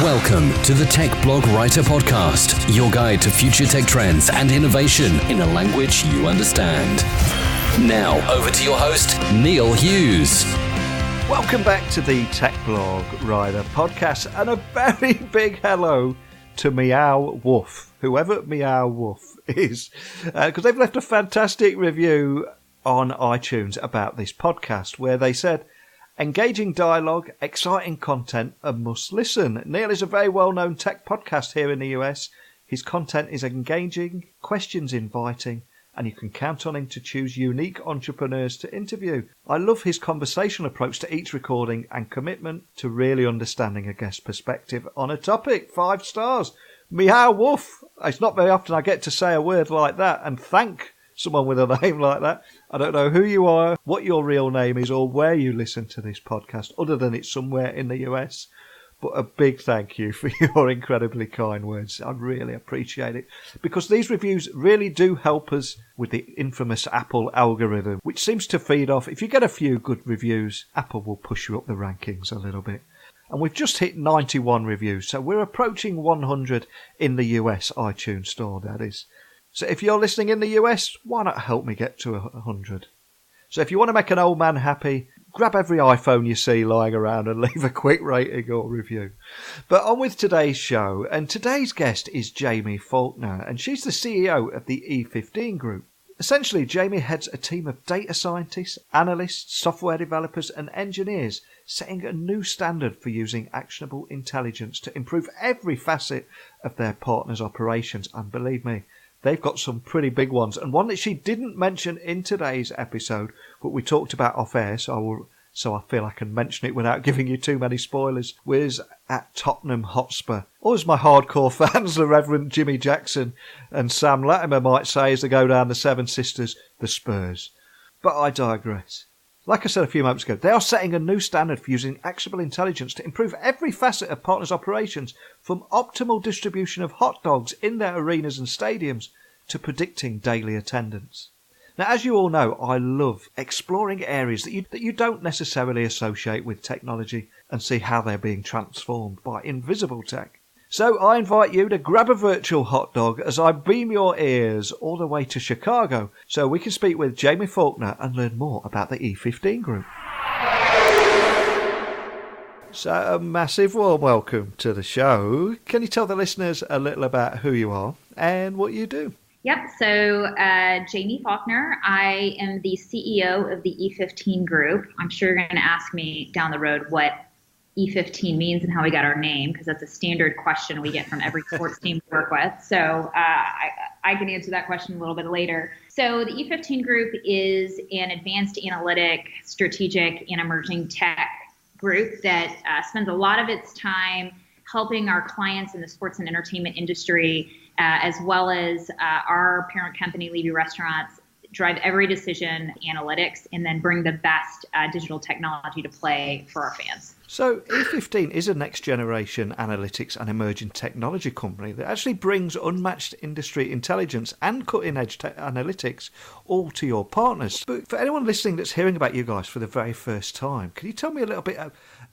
Welcome to the Tech Blog Writer Podcast, your guide to future tech trends and innovation in a language you understand. Now, over to your host, Neil Hughes. Welcome back to the Tech Blog Writer Podcast, and a very big hello to Meow Wolf, whoever Meow Wolf is, because they've left a fantastic review on iTunes about this podcast, where they said, engaging dialogue, exciting content, a must listen. Neil is a very well-known tech podcast here in the US. His content is engaging, questions inviting, and you can count on him to choose unique entrepreneurs to interview. I love his conversational approach to each recording and commitment to really understanding a guest perspective on a topic. 5 stars. Meow Wolf. It's not very often I get to say a word like that and thank someone with a name like that. I don't know who you are, what your real name is, or where you listen to this podcast, other than it's somewhere in the US. But a big thank you for your incredibly kind words. I really appreciate it, because these reviews really do help us with the infamous Apple algorithm, which seems to feed off. If you get a few good reviews, Apple will push you up the rankings a little bit. And we've just hit 91 reviews, so we're approaching 100 in the US iTunes store, that is. So if you're listening in the US, why not help me get to 100? So if you want to make an old man happy, grab every iPhone you see lying around and leave a quick rating or review. But on with today's show, and today's guest is Jaime Faulkner, and she's the CEO of the E15 Group. Essentially, Jaime heads a team of data scientists, analysts, software developers and engineers, setting a new standard for using actionable intelligence to improve every facet of their partners' operations. And believe me, they've got some pretty big ones, and one that she didn't mention in today's episode, but we talked about off air, so I feel I can mention it without giving you too many spoilers, was at Tottenham Hotspur. Or as my hardcore fans, the Reverend Jimmy Jackson and Sam Latimer might say as they go down the Seven Sisters, the Spurs. But I digress. Like I said a few moments ago, they are setting a new standard for using actionable intelligence to improve every facet of partners' operations, from optimal distribution of hot dogs in their arenas and stadiums to predicting daily attendance. Now, as you all know, I love exploring areas that you don't necessarily associate with technology and see how they're being transformed by invisible tech. So I invite you to grab a virtual hot dog as I beam your ears all the way to Chicago so we can speak with Jaime Faulkner and learn more about the E15 Group. So a massive warm welcome to the show. Can you tell the listeners a little about who you are and what you do? Yep. So Jaime Faulkner, I am the CEO of the E15 Group. I'm sure you're going to ask me down the road what E15 means and how we got our name, because that's a standard question we get from every sports team we work with. So I can answer that question a little bit later. So the E15 Group is an advanced analytic, strategic, and emerging tech group that spends a lot of its time helping our clients in the sports and entertainment industry, as well as our parent company, Levy Restaurants, drive every decision analytics and then bring the best digital technology to play for our fans. So E15 is a next generation analytics and emerging technology company that actually brings unmatched industry intelligence and cutting edge analytics all to your partners. But for anyone listening that's hearing about you guys for the very first time, can you tell me a little bit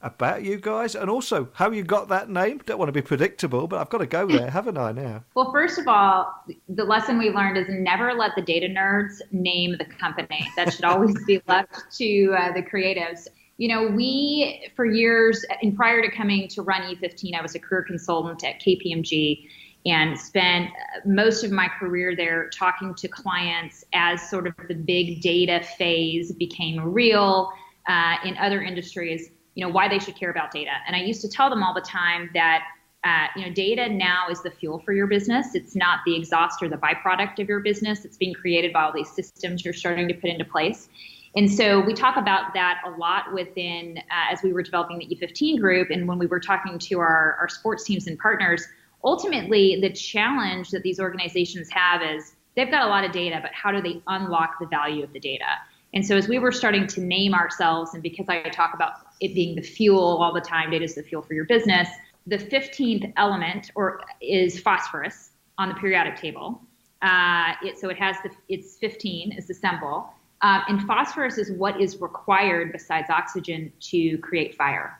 about you guys and also how you got that name? Don't want to be predictable, but I've got to go there, haven't I now? Well, first of all, the lesson we learned is never let the data nerds name the company. That should always be left to the creatives. You know, we, for years, and prior to coming to run E15, I was a career consultant at KPMG and spent most of my career there talking to clients as sort of the big data phase became real in other industries, you know, why they should care about data. And I used to tell them all the time that, data now is the fuel for your business. It's not the exhaust or the byproduct of your business. It's being created by all these systems you're starting to put into place. And so we talk about that a lot within, as we were developing the E15 Group, and when we were talking to our sports teams and partners, ultimately the challenge that these organizations have is they've got a lot of data, but how do they unlock the value of the data? And so as we were starting to name ourselves, and because I talk about it being the fuel all the time, data is the fuel for your business, the 15th element is phosphorus on the periodic table. It's 15 is the symbol. And phosphorus is what is required besides oxygen to create fire.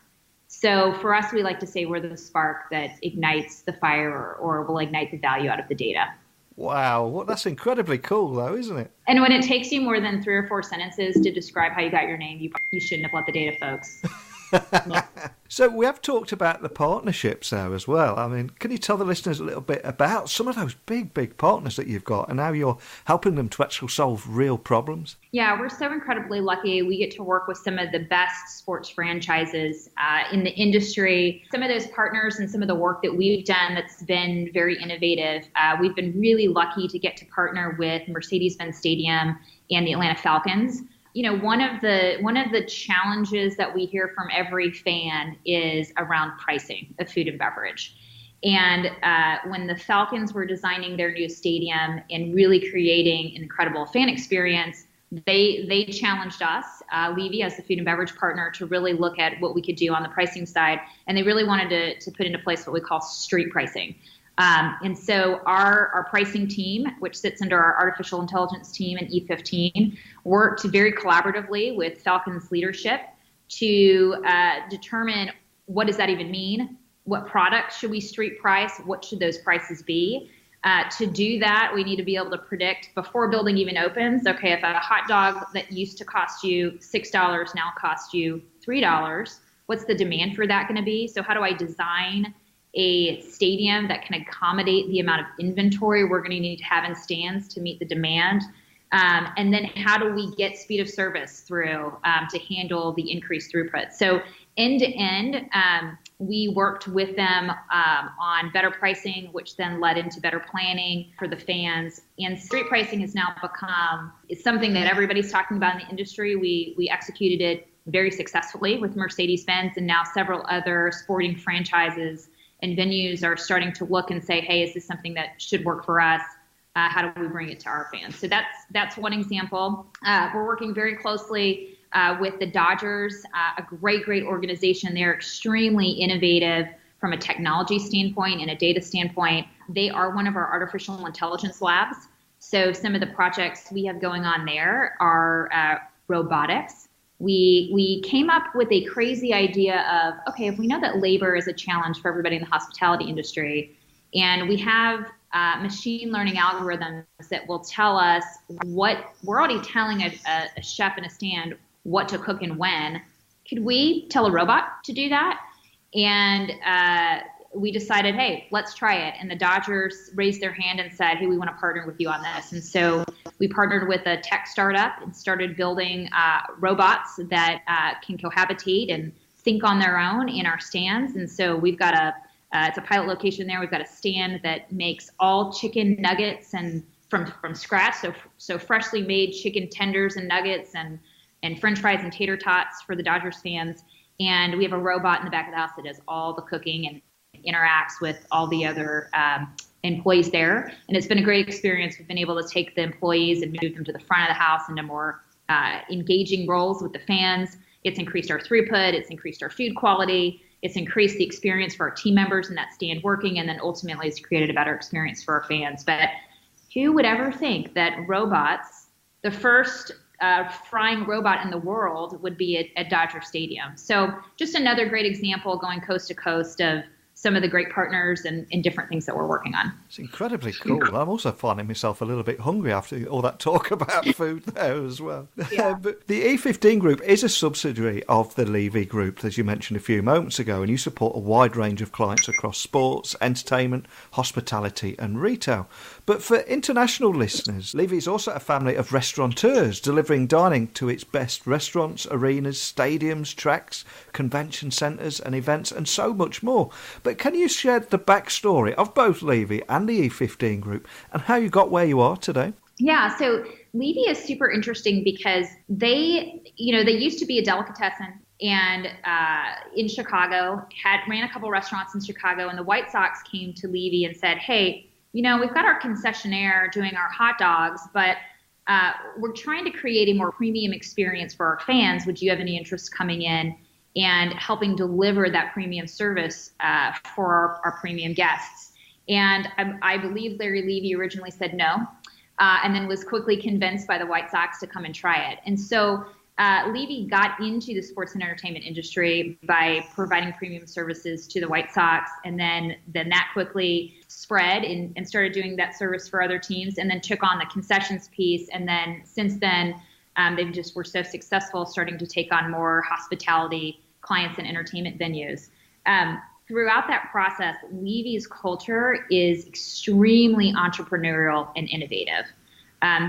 So for us, we like to say we're the spark that ignites the fire or will ignite the value out of the data. Wow, well, that's incredibly cool, though, isn't it? And when it takes you more than 3 or 4 sentences to describe how you got your name, you shouldn't have let the data folks. So we have talked about the partnerships there as well. I mean, can you tell the listeners a little bit about some of those big partners that you've got and how you're helping them to actually solve real problems? Yeah, we're so incredibly lucky. We get to work with some of the best sports franchises in the industry. Some of those partners and some of the work that we've done that's been very innovative. We've been really lucky to get to partner with Mercedes-Benz Stadium and the Atlanta Falcons. You know, one of the challenges that we hear from every fan is around pricing of food and beverage. And when the Falcons were designing their new stadium and really creating an incredible fan experience, they challenged us, Levy, as the food and beverage partner, to really look at what we could do on the pricing side. And they really wanted to put into place what we call street pricing. And so our pricing team, which sits under our artificial intelligence team in E15, worked very collaboratively with Falcons leadership to determine what does that even mean? What products should we street price? What should those prices be? To do that, we need to be able to predict before building even opens. Okay, if a hot dog that used to cost you $6 now costs you $3, what's the demand for that going to be? So how do I design a stadium that can accommodate the amount of inventory we're going to need to have in stands to meet the demand? And then how do we get speed of service through to handle the increased throughput? So end to end, we worked with them on better pricing, which then led into better planning for the fans. And street pricing has now become something that everybody's talking about in the industry. We executed it very successfully with Mercedes-Benz, and now several other sporting franchises and venues are starting to look and say, hey, is this something that should work for us? How do we bring it to our fans? So that's one example. We're working very closely with the Dodgers, a great organization. They're extremely innovative from a technology standpoint and a data standpoint. They are one of our artificial intelligence labs. So some of the projects we have going on there are robotics. We came up with a crazy idea of, okay, if we know that labor is a challenge for everybody in the hospitality industry, and we have machine learning algorithms that will tell us what we're already telling a chef in a stand what to cook and when, could we tell a robot to do that? And we decided, hey, let's try it. And the Dodgers raised their hand and said, hey, we want to partner with you on this. And so we partnered with a tech startup and started building robots that can cohabitate and think on their own in our stands. And so we've got it's a pilot location there. We've got a stand that makes all chicken nuggets and from scratch. So freshly made chicken tenders and nuggets and French fries and tater tots for the Dodgers fans. And we have a robot in the back of the house that does all the cooking and interacts with all the other employees there. And it's been a great experience. We've been able to take the employees and move them to the front of the house into more engaging roles with the fans. It's increased our throughput. It's increased our food quality. It's increased the experience for our team members in that stand working. And then ultimately it's created a better experience for our fans. But who would ever think that robots, the first frying robot in the world, would be at Dodger Stadium? So just another great example going coast to coast of some of the great partners and different things that we're working on. It's incredibly cool. I'm also finding myself a little bit hungry after all that talk about food there as well. Yeah. But the E15 Group is a subsidiary of the Levy Group, as you mentioned a few moments ago, and you support a wide range of clients across sports, entertainment, hospitality and retail. But for international listeners, Levy is also a family of restaurateurs delivering dining to its best restaurants, arenas, stadiums, tracks, convention centres and events and so much more. But can you share the backstory of both Levy and the E15 Group and how you got where you are today? Yeah, so Levy is super interesting because they used to be a delicatessen and in Chicago, ran a couple restaurants in Chicago, and the White Sox came to Levy and said, hey, we've got our concessionaire doing our hot dogs, but we're trying to create a more premium experience for our fans. Would you have any interest coming in and helping deliver that premium service for our premium guests? And I believe Larry Levy originally said no, and then was quickly convinced by the White Sox to come and try it. And so Levy got into the sports and entertainment industry by providing premium services to the White Sox, and then that quickly spread and started doing that service for other teams, and then took on the concessions piece. And then since then, they just were so successful, starting to take on more hospitality clients and entertainment venues. Throughout that process, Levy's culture is extremely entrepreneurial and innovative.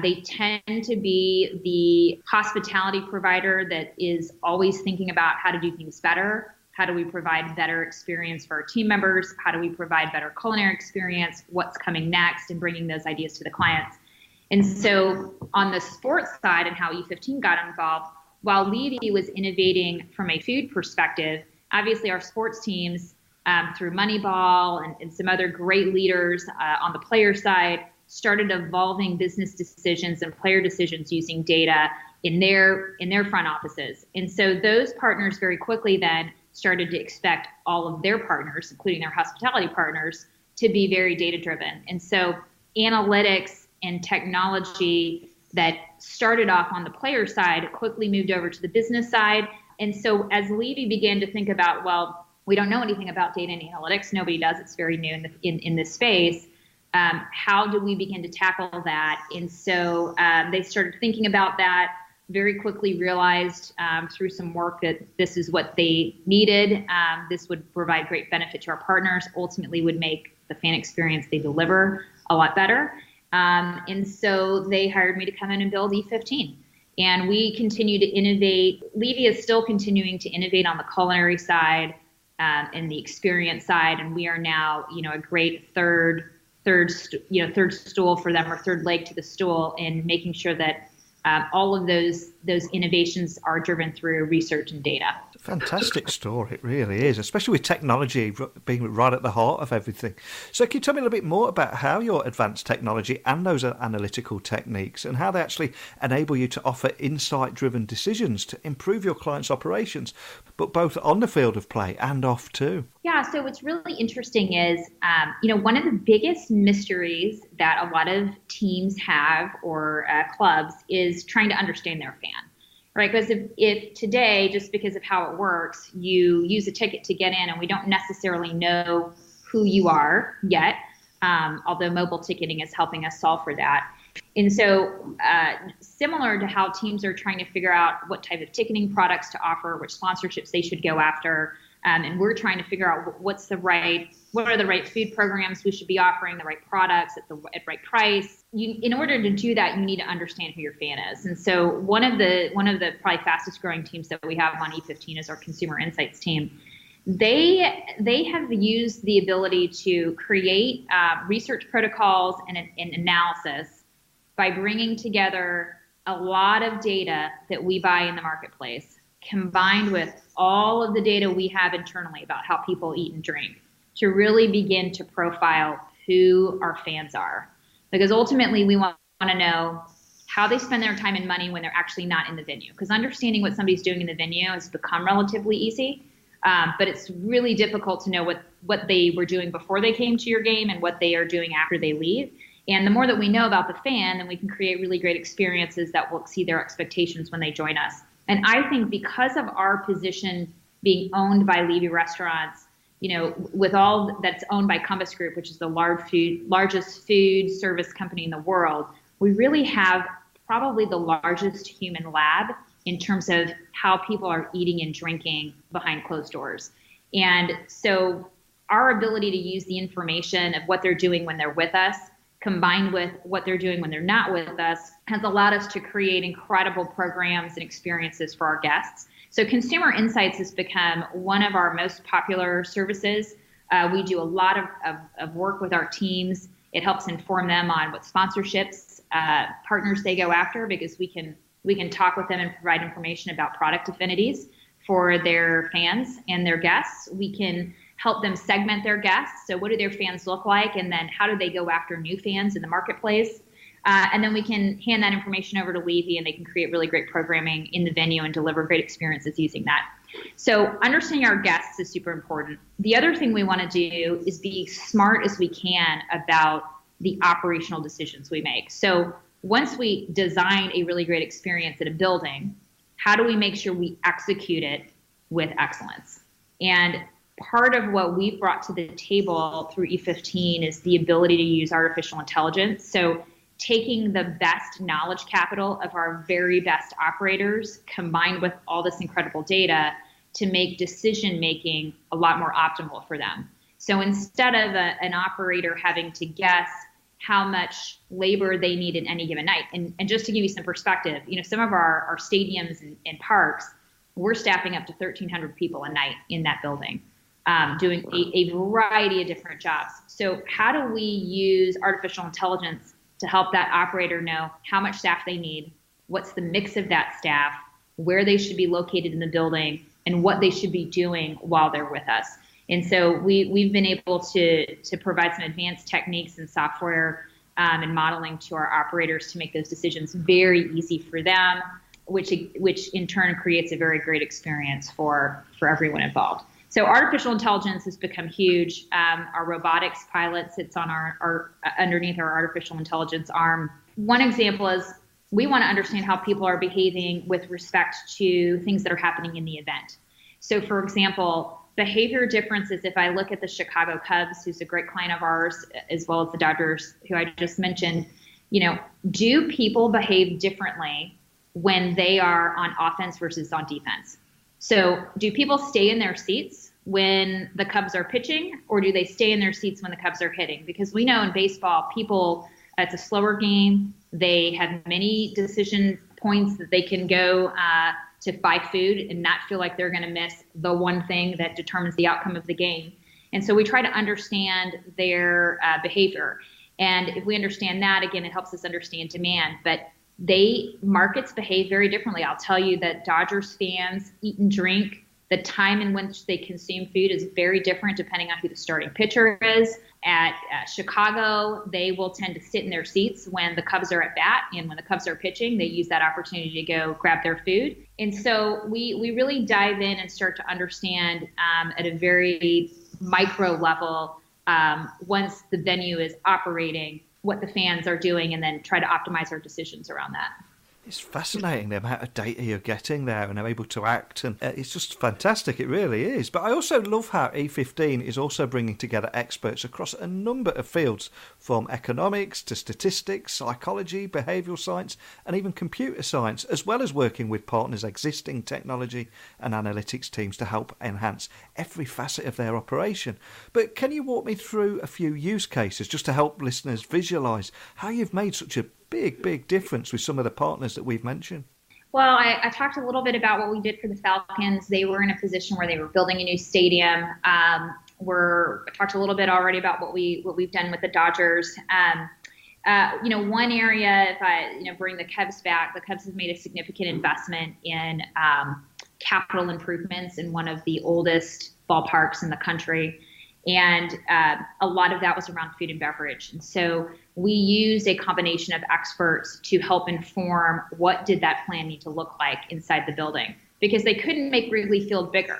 They tend to be the hospitality provider that is always thinking about how to do things better. How do we provide better experience for our team members? How do we provide better culinary experience? What's coming next? And bringing those ideas to the clients. And so on the sports side and how E15 got involved, while Levy was innovating from a food perspective, obviously our sports teams, through Moneyball and some other great leaders on the player side, started evolving business decisions and player decisions using data in their front offices. And so those partners very quickly then started to expect all of their partners, including their hospitality partners, to be very data driven. And so analytics and technology that started off on the player side quickly moved over to the business side. And so as Levy began to think about, well, we don't know anything about data and analytics. Nobody does. It's very new in this space. How do we begin to tackle that? And so they started thinking about that, very quickly realized through some work that this is what they needed. This would provide great benefit to our partners, ultimately would make the fan experience they deliver a lot better. And so they hired me to come in and build E15. And we continue to innovate. Levy is still continuing to innovate on the culinary side and the experience side. And we are now, a great third stool for them, or third leg to the stool, in making sure that all of those innovations are driven through research and data. Fantastic story, it really is, especially with technology being right at the heart of everything. So can you tell me a little bit more about how your advanced technology and those analytical techniques and how they actually enable you to offer insight-driven decisions to improve your clients' operations, but both on the field of play and off too? Yeah, so what's really interesting is, one of the biggest mysteries that a lot of teams have, or clubs, is trying to understand their fan. Right, because if today, just because of how it works, you use a ticket to get in and we don't necessarily know who you are yet, although mobile ticketing is helping us solve for that. And so similar to how teams are trying to figure out what type of ticketing products to offer, which sponsorships they should go after, and we're trying to figure out what are the right food programs we should be offering, the right products at right price. In order to do that, you need to understand who your fan is. And so one of the probably fastest growing teams that we have on E15 is our consumer insights team. They have used the ability to create research protocols and analysis by bringing together a lot of data that we buy in the marketplace, combined with all of the data we have internally about how people eat and drink, to really begin to profile who our fans are. Because ultimately we want to know how they spend their time and money when they're actually not in the venue. Because understanding what somebody's doing in the venue has become relatively easy, but it's really difficult to know what they were doing before they came to your game and what they are doing after they leave. And the more that we know about the fan, then we can create really great experiences that will exceed their expectations when they join us. And I think because of our position being owned by Levy Restaurants, with all that's owned by Compass Group, which is the largest food service company in the world, we really have probably the largest human lab in terms of how people are eating and drinking behind closed doors. And so our ability to use the information of what they're doing when they're with us, combined with what they're doing when they're not with us, has allowed us to create incredible programs and experiences for our guests. So consumer insights has become one of our most popular services. We do a lot of work with our teams. It helps inform them on what sponsorships, partners they go after, because we can talk with them and provide information about product affinities for their fans and their guests. We can help them segment their guests. So what do their fans look like? And then how do they go after new fans in the marketplace? And then we can hand that information over to Levy, and they can create really great programming in the venue and deliver great experiences using that. So understanding our guests is super important. The other thing we want to do is be smart as we can about the operational decisions we make. So once we design a really great experience at a building, how do we make sure we execute it with excellence? And part of what we've brought to the table through E15 is the ability to use artificial intelligence. So taking the best knowledge capital of our very best operators combined with all this incredible data to make decision making a lot more optimal for them. So instead of an operator having to guess how much labor they need in any given night, and just to give you some perspective, some of our stadiums and parks, we're staffing up to 1,300 people a night in that building, doing a variety of different jobs. So how do we use artificial intelligence to help that operator know how much staff they need, what's the mix of that staff, where they should be located in the building, and what they should be doing while they're with us? And so we've been able to provide some advanced techniques and software and modeling to our operators to make those decisions very easy for them, which in turn creates a very great experience for everyone involved. So artificial intelligence has become huge. Our robotics pilot sits on our underneath our artificial intelligence arm. One example is we want to understand how people are behaving with respect to things that are happening in the event. So for example, behavior differences, if I look at the Chicago Cubs, who's a great client of ours, as well as the Dodgers, who I just mentioned, do people behave differently when they are on offense versus on defense? So do people stay in their seats when the Cubs are pitching, or do they stay in their seats when the Cubs are hitting? Because we know in baseball, it's a slower game. They have many decision points that they can go to buy food and not feel like they're going to miss the one thing that determines the outcome of the game. And so we try to understand their behavior. And if we understand that, again, it helps us understand demand. But markets behave very differently. I'll tell you that Dodgers fans eat and drink. The time in which they consume food is very different depending on who the starting pitcher is. At Chicago, they will tend to sit in their seats when the Cubs are at bat, and when the Cubs are pitching, they use that opportunity to go grab their food. And so we really dive in and start to understand at a very micro level, once the venue is operating, what the fans are doing, and then try to optimize our decisions around that. It's fascinating the amount of data you're getting there and are able to act, and it's just fantastic. It really is. But I also love how E15 is also bringing together experts across a number of fields, from economics to statistics, psychology, behavioural science, and even computer science, as well as working with partners' existing technology and analytics teams to help enhance every facet of their operation. But can you walk me through a few use cases just to help listeners visualise how you've made such a big difference with some of the partners that we've mentioned? Well, I talked a little bit about what we did for the Falcons. They were in a position where they were building a new stadium. I talked a little bit already about what we've done with the Dodgers. One area, if I bring the Cubs back, the Cubs have made a significant investment in capital improvements in one of the oldest ballparks in the country. And a lot of that was around food and beverage. And so we used a combination of experts to help inform what did that plan need to look like inside the building, because they couldn't make Wrigley Field bigger,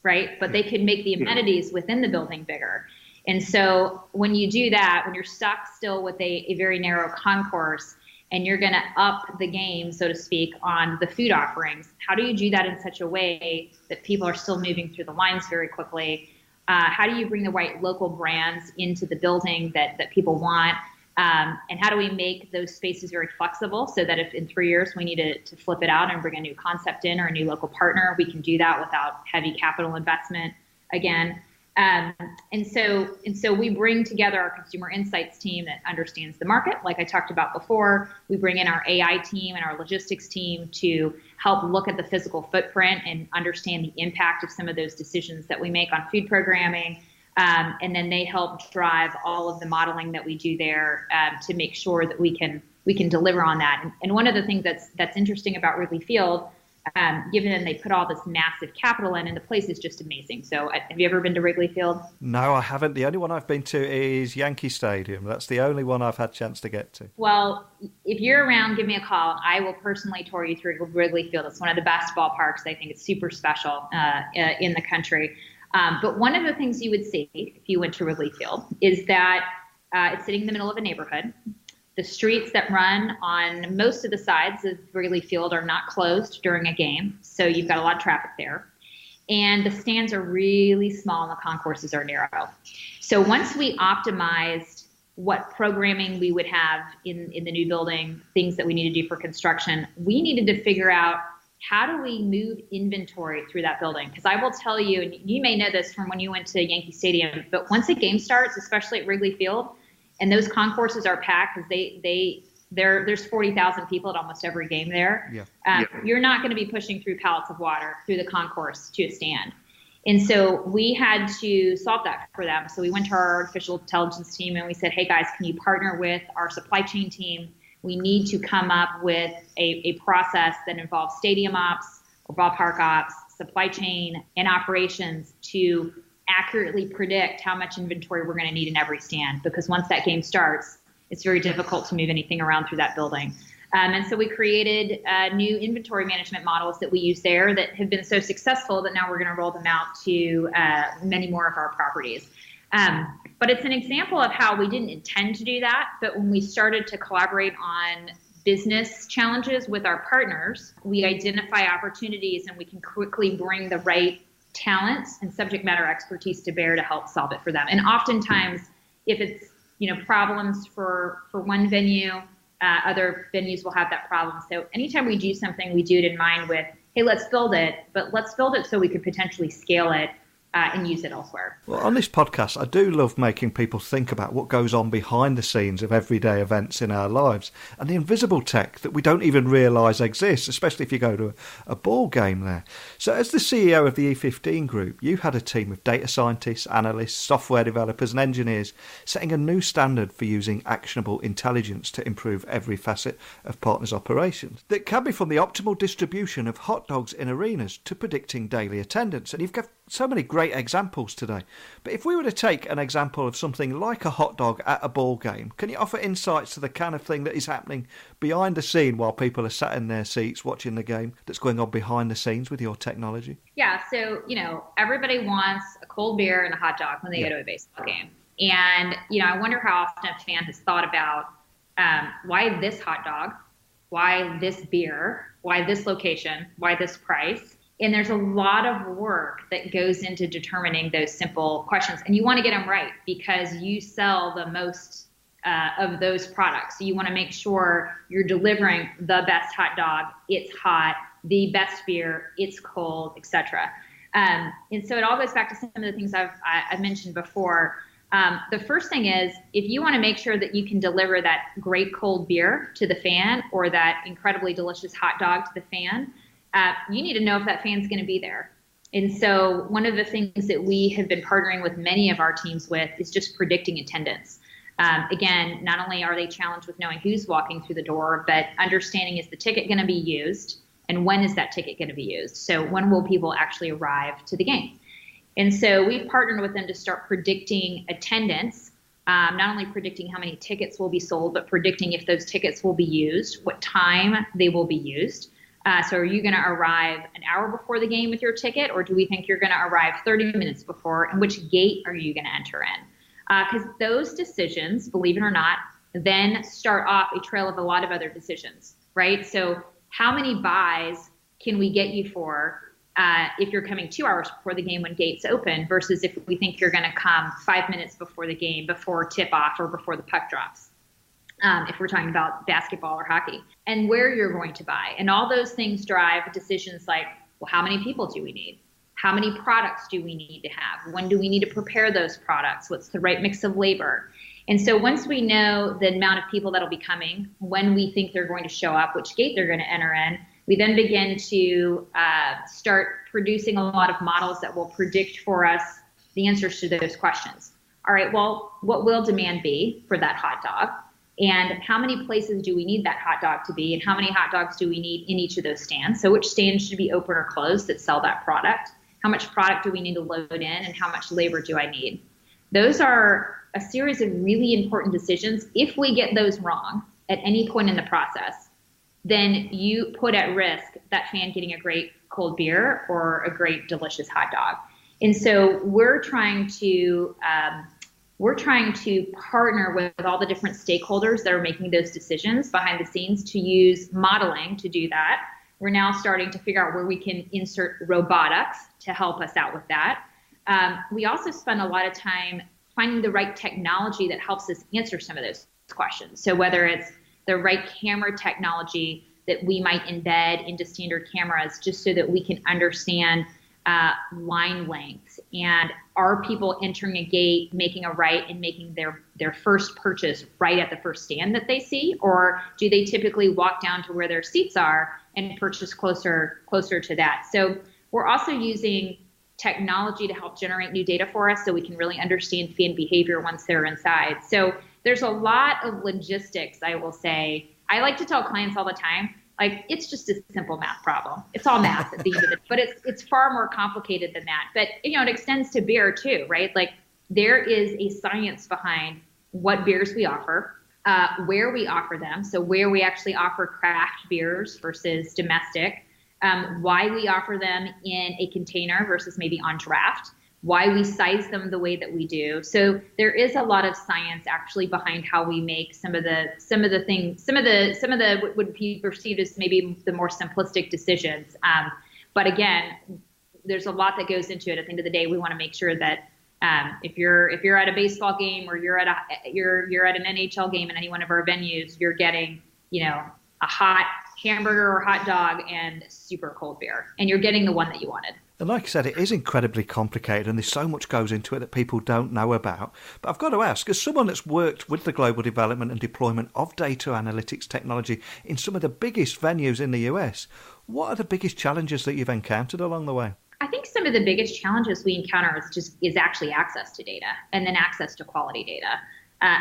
right? But they could make the amenities within the building bigger. And so when you do that, when you're stuck still with a very narrow concourse and you're going to up the game, so to speak, on the food offerings, how do you do that in such a way that people are still moving through the lines very quickly? How do you bring the right local brands into the building that people want? And how do we make those spaces very flexible so that if in 3 years we need to flip it out and bring a new concept in or a new local partner, we can do that without heavy capital investment again? And so we bring together our consumer insights team that understands the market. Like I talked about before, we bring in our AI team and our logistics team to help look at the physical footprint and understand the impact of some of those decisions that we make on food programming. And then they help drive all of the modeling that we do there to make sure that we can deliver on that. And one of the things that's interesting about Wrigley Field, given that they put all this massive capital in, and the place is just amazing. So have you ever been to Wrigley Field? No, I haven't. The only one I've been to is Yankee Stadium. That's the only one I've had a chance to get to. Well, if you're around, give me a call. I will personally tour you through Wrigley Field. It's one of the best ballparks. I think it's super special in the country. But one of the things you would see if you went to Wrigley Field is that it's sitting in the middle of a neighborhood. The streets that run on most of the sides of Wrigley Field are not closed during a game, so you've got a lot of traffic there. And the stands are really small and the concourses are narrow. So once we optimized what programming we would have in the new building, things that we need to do for construction, we needed to figure out how do we move inventory through that building? Because I will tell you, and you may know this from when you went to Yankee Stadium, but once a game starts, especially at Wrigley Field, and those concourses are packed because there's 40,000 people at almost every game there. Yeah. You're not going to be pushing through pallets of water through the concourse to a stand. And so we had to solve that for them. So we went to our artificial intelligence team and we said, hey guys, can you partner with our supply chain team? We need to come up with a process that involves stadium ops or ballpark ops, supply chain, and operations to accurately predict how much inventory we're going to need in every stand. Because once that game starts, it's very difficult to move anything around through that building. And so we created new inventory management models that we use there that have been so successful that now we're going to roll them out to many more of our properties. But it's an example of how we didn't intend to do that, but when we started to collaborate on business challenges with our partners, we identify opportunities and we can quickly bring the right talent and subject matter expertise to bear to help solve it for them. And oftentimes, if it's problems for one venue, other venues will have that problem. So anytime we do something, we do it in mind with, hey, let's build it, but let's build it so we could potentially scale it and use it elsewhere. Well, on this podcast, I do love making people think about what goes on behind the scenes of everyday events in our lives and the invisible tech that we don't even realise exists, especially if you go to a ball game there. So as the CEO of the E15 group, you had a team of data scientists, analysts, software developers and engineers setting a new standard for using actionable intelligence to improve every facet of partners' operations. That can be from the optimal distribution of hot dogs in arenas to predicting daily attendance. And you've got so many great examples today. But if we were to take an example of something like a hot dog at a ball game, can you offer insights to the kind of thing that is happening behind the scene while people are sat in their seats watching the game that's going on behind the scenes with your technology? Yeah, so, everybody wants a cold beer and a hot dog when they go to a baseball game. And, I wonder how often a fan has thought about why this hot dog, why this beer, why this location, why this price. And there's a lot of work that goes into determining those simple questions. And you want to get them right because you sell the most of those products. So you want to make sure you're delivering the best hot dog, it's hot, the best beer, it's cold, etc. And so it all goes back to some of the things I've mentioned before. The first thing is, if you want to make sure that you can deliver that great cold beer to the fan or that incredibly delicious hot dog to the fan, you need to know if that fan's going to be there. And so one of the things that we have been partnering with many of our teams with is just predicting attendance. Again, not only are they challenged with knowing who's walking through the door, but understanding, is the ticket going to be used and when is that ticket going to be used? So when will people actually arrive to the game? And so we've partnered with them to start predicting attendance, not only predicting how many tickets will be sold, but predicting if those tickets will be used, what time they will be used. So are you going to arrive an hour before the game with your ticket, or do we think you're going to arrive 30 minutes before, and which gate are you going to enter in? Because those decisions, believe it or not, then start off a trail of a lot of other decisions, right? So how many buys can we get you for if you're coming 2 hours before the game when gates open versus if we think you're going to come 5 minutes before the game, before tip-off or before the puck drops? If we're talking about basketball or hockey, and where you're going to buy. And all those things drive decisions like, well, how many people do we need? How many products do we need to have? When do we need to prepare those products? What's the right mix of labor? And so once we know the amount of people that'll be coming, when we think they're going to show up, which gate they're going to enter in, we then begin to start producing a lot of models that will predict for us the answers to those questions. All right, well, what will demand be for that hot dog? And how many places do we need that hot dog to be? And how many hot dogs do we need in each of those stands? So which stands should be open or closed that sell that product? How much product do we need to load in? And how much labor do I need? Those are a series of really important decisions. If we get those wrong at any point in the process, then you put at risk that fan getting a great cold beer or a great delicious hot dog. And so we're trying to we're trying to partner with all the different stakeholders that are making those decisions behind the scenes to use modeling to do that. We're now starting to figure out where we can insert robotics to help us out with that. We also spend a lot of time finding the right technology that helps us answer some of those questions. So whether it's the right camera technology that we might embed into standard cameras just so that we can understand line lengths, and are people entering a gate, making a right, and making their first purchase right at the first stand that they see, or do they typically walk down to where their seats are and purchase closer to that? So we're also using technology to help generate new data for us so we can really understand fan behavior once they're inside. So there's a lot of logistics, I will say. I like to tell clients all the time, like, it's just a simple math problem. It's all math at the end of it, but it's far more complicated than that. But, it extends to beer too, right? Like, there is a science behind what beers we offer, where we offer them. So where we actually offer craft beers versus domestic, why we offer them in a container versus maybe on draft, why we size them the way that we do. So there is a lot of science actually behind how we make some of the what would be perceived as maybe the more simplistic decisions. But again, there's a lot that goes into it. At the end of the day, we want to make sure that if you're at a baseball game, or you're at an NHL game in any one of our venues, you're getting, a hot hamburger or hot dog and super cold beer, and you're getting the one that you wanted. And like I said, it is incredibly complicated, and there's so much goes into it that people don't know about. But I've got to ask, as someone that's worked with the global development and deployment of data analytics technology in some of the biggest venues in the US, what are the biggest challenges that you've encountered along the way? I think some of the biggest challenges we encounter is actually access to data, and then access to quality data.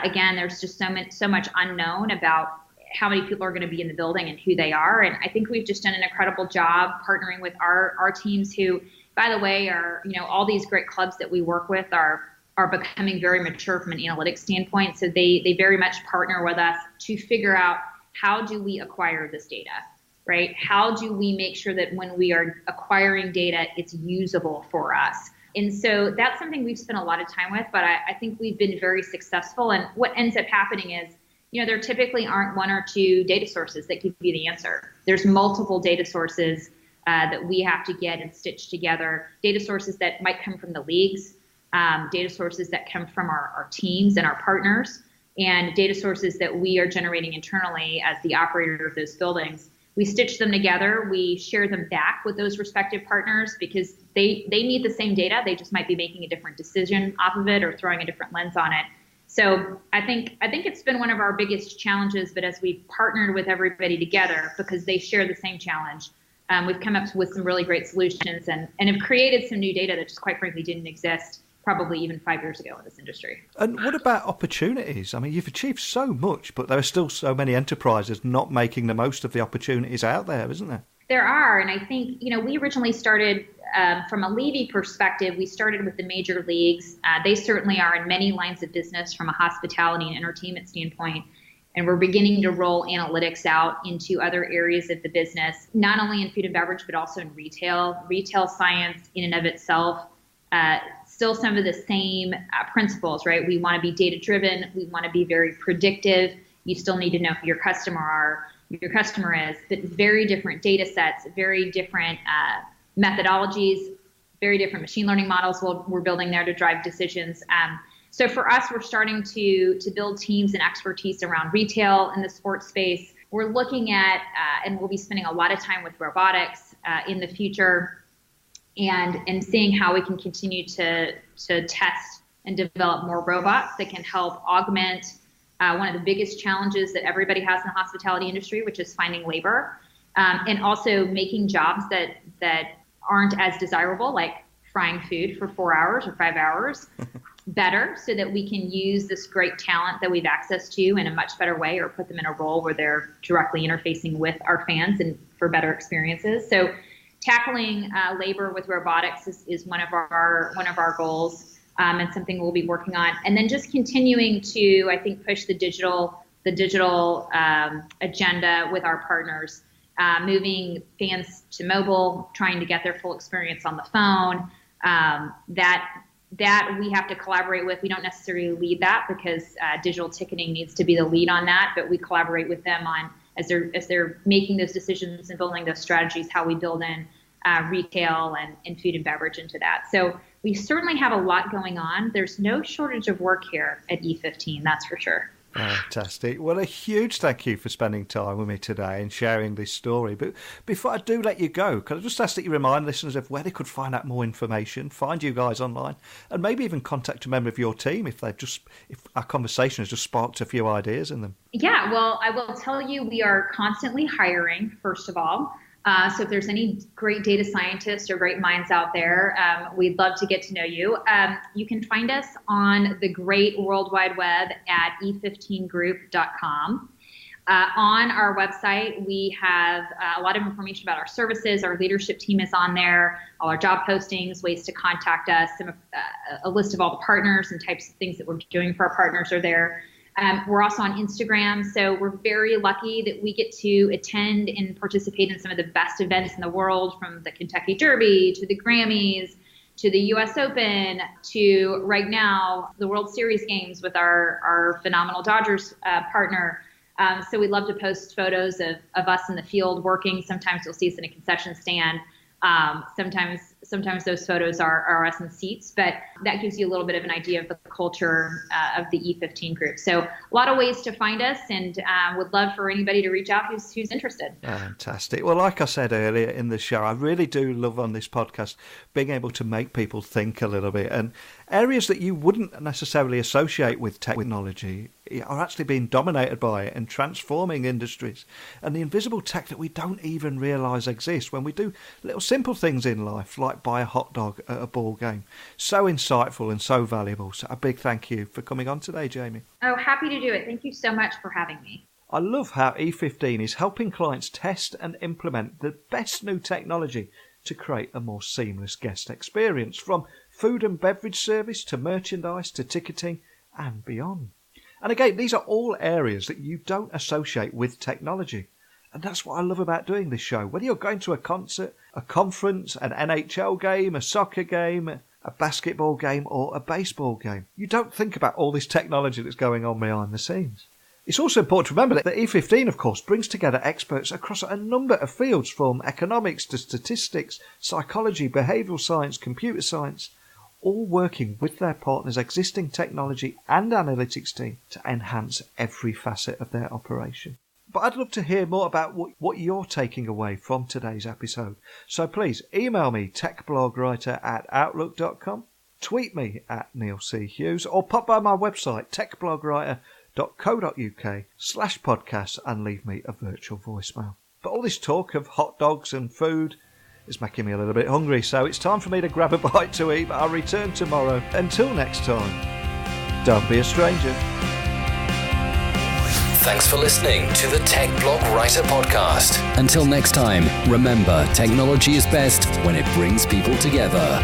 Again, there's just so much unknown about how many people are going to be in the building and who they are. And I think we've just done an incredible job partnering with our teams who, by the way, are, all these great clubs that we work with are becoming very mature from an analytics standpoint. So they very much partner with us to figure out, how do we acquire this data, right? How do we make sure that when we are acquiring data, it's usable for us? And so that's something we've spent a lot of time with, but I think we've been very successful. And what ends up happening is, there typically aren't one or two data sources that give you the answer. There's multiple data sources that we have to get and stitch together. Data sources that might come from the leagues, data sources that come from our teams and our partners, and data sources that we are generating internally as the operator of those buildings. We stitch them together. We share them back with those respective partners because they need the same data. They just might be making a different decision off of it or throwing a different lens on it. So I think it's been one of our biggest challenges, but as we've partnered with everybody together because they share the same challenge, we've come up with some really great solutions and have created some new data that just quite frankly didn't exist probably even 5 years ago in this industry. And what about opportunities? I mean, you've achieved so much, but there are still so many enterprises not making the most of the opportunities out there, isn't there? There are, and I think, we originally started from a Levy perspective, we started with the major leagues. They certainly are in many lines of business from a hospitality and entertainment standpoint. And we're beginning to roll analytics out into other areas of the business, not only in food and beverage, but also in retail. Retail science in and of itself, still some of the same principles, right? We want to be data-driven. We want to be very predictive. You still need to know who your customer is, but very different data sets, very different methodologies, very different machine learning models we're building there to drive decisions. So for us, we're starting to build teams and expertise around retail in the sports space. We're looking at, and we'll be spending a lot of time with robotics in the future and seeing how we can continue to test and develop more robots that can help augment one of the biggest challenges that everybody has in the hospitality industry, which is finding labor, and also making jobs that aren't as desirable, like frying food for 4 hours or 5 hours, better, so that we can use this great talent that we've access to in a much better way, or put them in a role where they're directly interfacing with our fans and for better experiences. So tackling labor with robotics is one of our goals. And something we'll be working on, and then just continuing to, I think, push the digital agenda with our partners, moving fans to mobile, trying to get their full experience on the phone. That that we have to collaborate with. We don't necessarily lead that because digital ticketing needs to be the lead on that, but we collaborate with them on as they're making those decisions and building those strategies, how we build in retail and food and beverage into that. So we certainly have a lot going on. There's no shortage of work here at E15, that's for sure. Fantastic. Well, a huge thank you for spending time with me today and sharing this story. But before I do let you go, can I just ask that you remind listeners of where they could find out more information, find you guys online, and maybe even contact a member of your team if our conversation has just sparked a few ideas in them? Yeah, well, I will tell you, we are constantly hiring, first of all. So if there's any great data scientists or great minds out there, we'd love to get to know you. You can find us on the great World Wide Web at e15group.com. On our website, we have a lot of information about our services. Our leadership team is on there, all our job postings, ways to contact us, a list of all the partners and types of things that we're doing for our partners are there. We're also on Instagram, so we're very lucky that we get to attend and participate in some of the best events in the world, from the Kentucky Derby to the Grammys to the U.S. Open to right now the World Series games with our phenomenal Dodgers partner. So we love to post photos of us in the field working. Sometimes you'll see us in a concession stand. Sometimes those photos are us in seats, but that gives you a little bit of an idea of the culture of the E15 group. So a lot of ways to find us, and would love for anybody to reach out who's interested. Fantastic. Well, like I said earlier in the show, I really do love on this podcast being able to make people think a little bit, and areas that you wouldn't necessarily associate with technology are actually being dominated by it and transforming industries, and the invisible tech that we don't even realise exists when we do little simple things in life, like buy a hot dog at a ball game. So insightful and so valuable. So a big thank you for coming on today, Jaime. Oh, happy to do it. Thank you so much for having me. I love how E15 is helping clients test and implement the best new technology to create a more seamless guest experience, from food and beverage service to merchandise to ticketing and beyond. And again, these are all areas that you don't associate with technology. And that's what I love about doing this show. Whether you're going to a concert, a conference, an NHL game, a soccer game, a basketball game, or a baseball game, you don't think about all this technology that's going on behind the scenes. It's also important to remember that E15, of course, brings together experts across a number of fields, from economics to statistics, psychology, behavioural science, computer science, all working with their partners' existing technology and analytics team to enhance every facet of their operation. But I'd love to hear more about what you're taking away from today's episode. So please email me, techblogwriter@outlook.com, tweet me at Neil C. Hughes, or pop by my website, techblogwriter.co.uk/podcast, and leave me a virtual voicemail. But all this talk of hot dogs and food is making me a little bit hungry, so it's time for me to grab a bite to eat, but I'll return tomorrow. Until next time, don't be a stranger. Thanks for listening to the Tech Blog Writer Podcast. Until next time, remember, technology is best when it brings people together.